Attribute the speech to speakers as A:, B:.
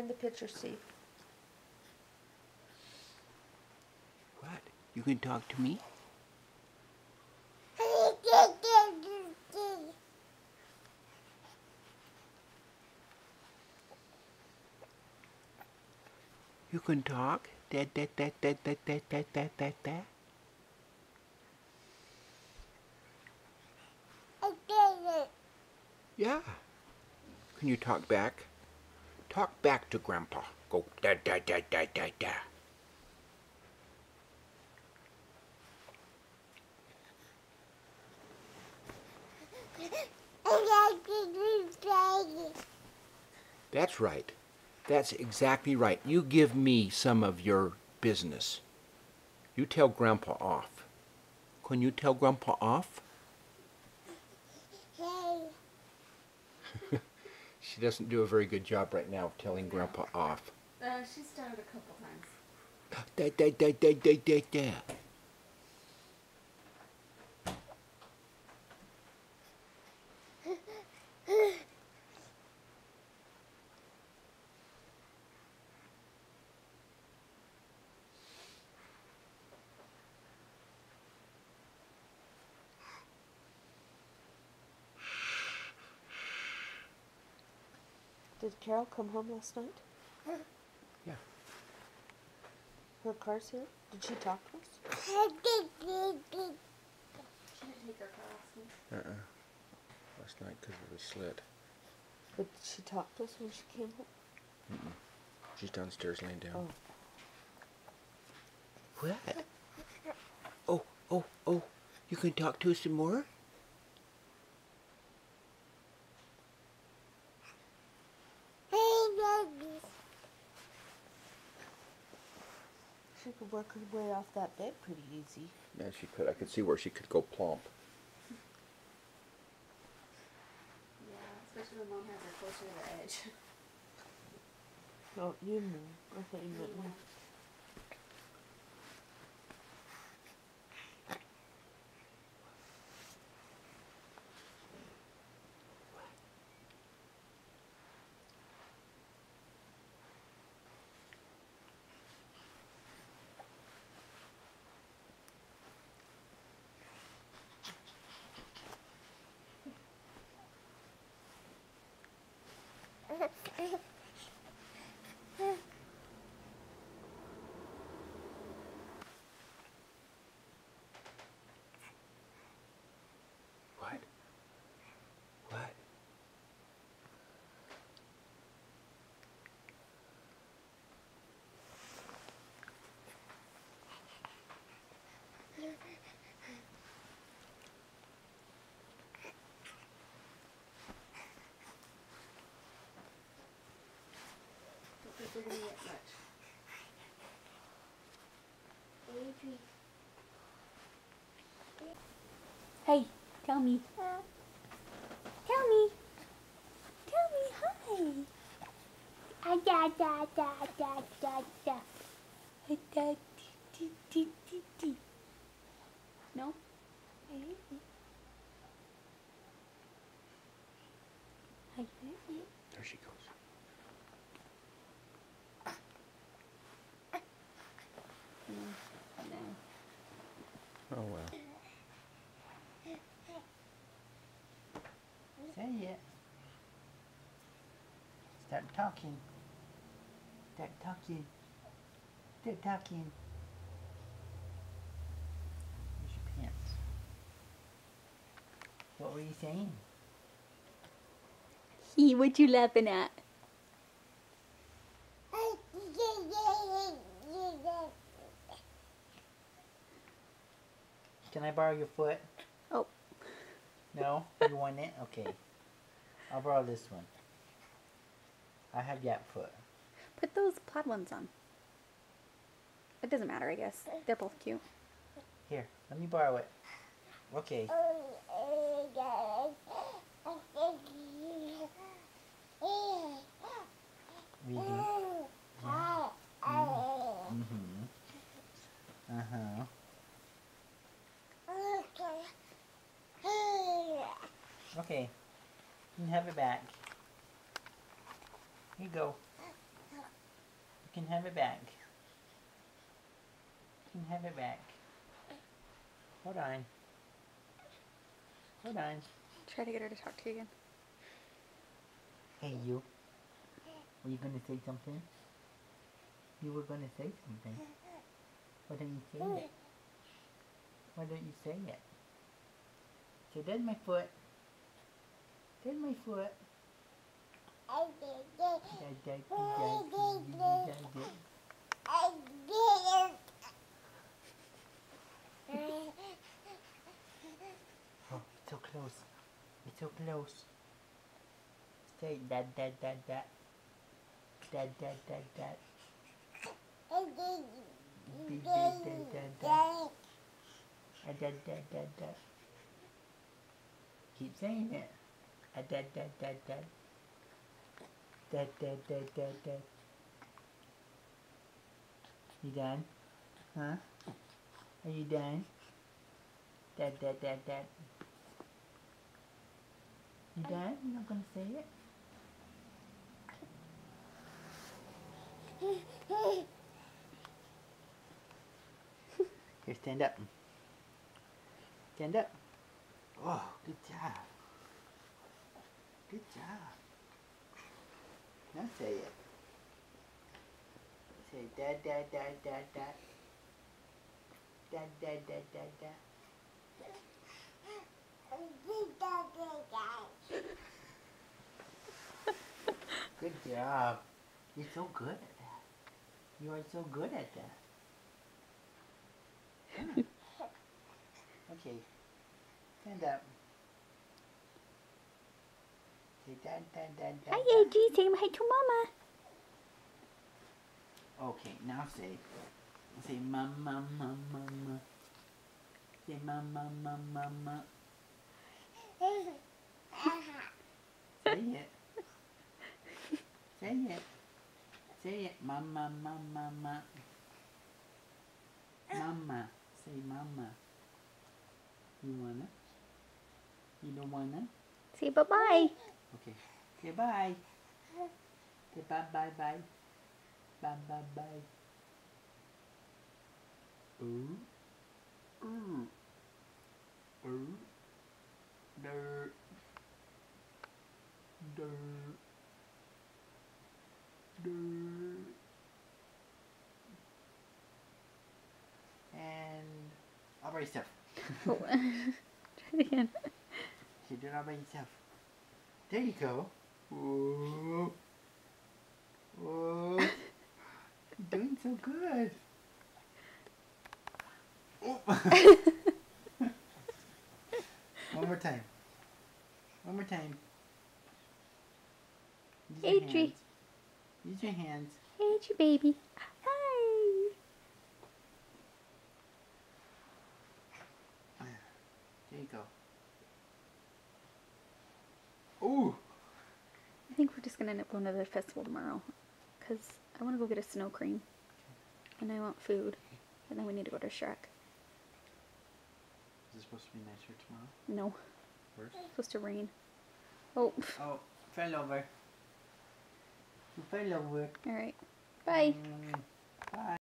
A: In the picture, see.
B: What? You can talk to me? You can talk? Da da da da da da da da da da. Yeah. Can you talk back? Talk back to Grandpa. Go da da da da da da. That's right. That's exactly right. You give me some of your business. You tell Grandpa off. Can you tell Grandpa off? She doesn't do a very good job right now of telling Grandpa off.
C: She's done it a couple times.
B: Da da da da da da da.
A: Did Carol come home last night?
B: Yeah.
A: Her car's here? Did she talk to us?
C: She didn't take her car last week.
B: Last night because of the slit.
A: But did she talk to us when she came home?
B: She's downstairs laying down.
A: Oh.
B: What? Oh. You can talk to us some more?
A: She could work her way off that bed pretty easy.
B: Yeah, she could. I could see where she could go plump.
C: Yeah, especially when Mom has her closer to the edge.
A: Oh, you know. I thought you meant me.
B: What? What?
C: Don't think we're gonna get much. Hey, tell me. Tell me. Tell me hi. Da da da da da da. Da ti ti ti ti. No? Hi.
B: There she goes.
C: No.
B: Oh, well.
D: Say it. Start talking. Start talking. Start talking. Where's your pants? What were you saying?
C: What you laughing at?
D: Can I borrow your foot?
C: Oh.
D: No? You want it? Okay. I'll borrow this one. I have that foot.
C: Put those plaid ones on. It doesn't matter, I guess. They're both cute.
D: Here, let me borrow it. Okay. Reading. Yeah. Mm-hmm. Uh-huh. Okay. You can have it back. Here you go. can have it back. You can have it back. Hold on. Hold on.
C: Try to get her to talk to you again.
D: Hey, you. Were you gonna say something? You were gonna say something. Why don't you say it? Why don't you say it? So there's my foot. There's my foot. Oh, so close. It's so close. Say dad, dad, dad, dad. Dad, dad, dad, dad. Dad, dad, dad, dad, dad. Dad, dad, dad, dad. Keep saying it. Dad, dad, dad, dad. Dad, dad, dad, dad, dad. You done? Huh? Are you done? Dad, dad, dad, dad. You done? You're not gonna say it? Here, stand up. Stand up. Oh, good job. Good job. Now say it. Say dad, dad, dad, dad, dad. Dad, dad, dad, dad, dad. Good job. You're so good at that. You are so good at that. Huh. Okay. Stand up. Say dad, dad, dad, dad.
C: Hi,
D: dad.
C: AG. Say hi to Mama.
D: Okay, now say mama, mama, mama. Say mama, mama, mama. Say it. Say it. Say it. Mama, mama, mama. Mama. Say mama. You wanna? You don't wanna?
C: Say bye-bye.
D: Okay. Say bye. Say bye, bye, bye. Bye, bye, bye. Ooh. Ooh. Ooh. Dirt. Dirt. Dirt. And all by yourself.
C: Oh. Try it again.
D: You do it all by yourself. There you go. Whoa. Whoa. You're doing so good. Oh. One more time. One more time. Use your
C: Adri.
D: hands. Use your hands.
C: AG, baby. Hi.
D: There you go. Ooh.
C: I think we're just going to end up going to the festival tomorrow. Because I want to go get a snow cream. And I want food. And then we need to go to Shrek.
D: Is it supposed to be nicer tomorrow?
C: No.
D: Worse?
C: It's supposed to rain. Oh.
D: Oh, fell over. You fell over.
C: Alright. Bye.
D: Bye.